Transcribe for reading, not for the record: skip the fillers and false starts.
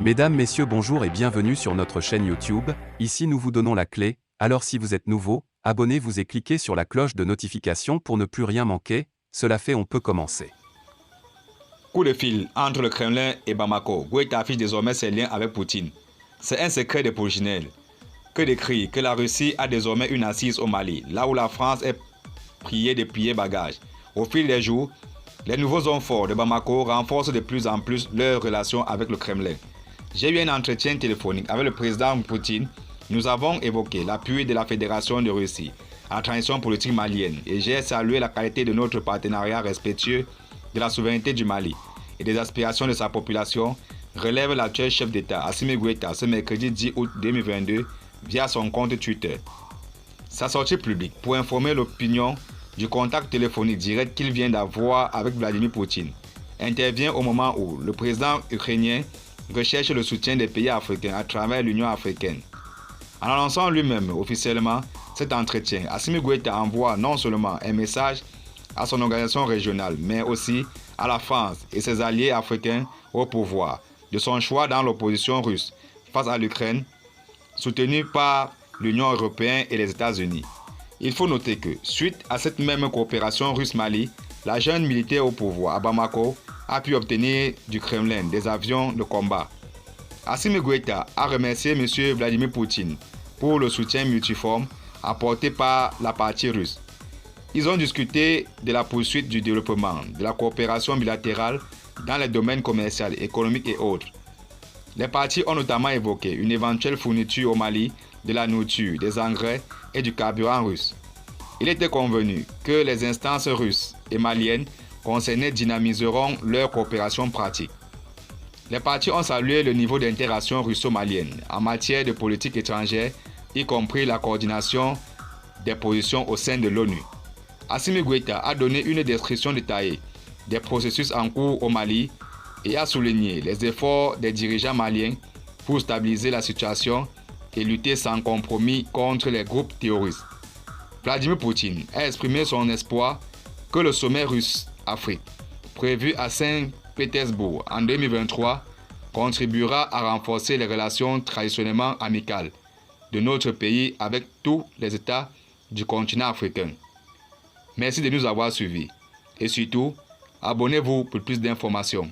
Mesdames, Messieurs, bonjour et bienvenue sur notre chaîne YouTube. Ici nous vous donnons la clé, alors si vous êtes nouveau, abonnez-vous et cliquez sur la cloche de notification pour ne plus rien manquer. Cela fait, on peut commencer. Coup de fil entre le Kremlin et Bamako. Goïta affiche désormais ses liens avec Poutine. C'est un secret des polichinelles. Que d'écrire que la Russie a désormais une assise au Mali, là où la France est priée de plier bagages. Au fil des jours, les nouveaux hommes forts de Bamako renforcent de plus en plus leurs relations avec le Kremlin. J'ai eu un entretien téléphonique avec le président Poutine. Nous avons évoqué l'appui de la Fédération de Russie à la transition politique malienne et j'ai salué la qualité de notre partenariat respectueux de la souveraineté du Mali et des aspirations de sa population, relève l'actuel chef d'État Assimi Goïta ce mercredi 10 août 2022 via son compte Twitter. Sa sortie publique pour informer l'opinion du contact téléphonique direct qu'il vient d'avoir avec Vladimir Poutine intervient au moment où le président ukrainien recherche le soutien des pays africains à travers l'Union africaine. En annonçant lui-même officiellement cet entretien, Assimi Goïta envoie non seulement un message à son organisation régionale, mais aussi à la France et ses alliés africains au pouvoir de son choix dans l'opposition russe face à l'Ukraine, soutenue par l'Union européenne et les États-Unis. Il faut noter que, suite à cette même coopération russe-Mali, la jeune militaire au pouvoir à Bamako a pu obtenir du Kremlin des avions de combat. Assimi Goïta a remercié M. Vladimir Poutine pour le soutien multiforme apporté par la partie russe. Ils ont discuté de la poursuite du développement, de la coopération bilatérale dans les domaines commerciaux, économiques et autres. Les parties ont notamment évoqué une éventuelle fourniture au Mali de la nourriture, des engrais et du carburant russe. Il était convenu que les instances russes et maliennes concernées dynamiseront leur coopération pratique. Les parties ont salué le niveau d'interaction russo-malienne en matière de politique étrangère, y compris la coordination des positions au sein de l'ONU. Assimi Goïta a donné une description détaillée des processus en cours au Mali et a souligné les efforts des dirigeants maliens pour stabiliser la situation et lutter sans compromis contre les groupes terroristes. Vladimir Poutine a exprimé son espoir que le sommet russe-Afrique, prévu à Saint-Pétersbourg en 2023, contribuera à renforcer les relations traditionnellement amicales de notre pays avec tous les États du continent africain. Merci de nous avoir suivis et surtout, abonnez-vous pour plus d'informations.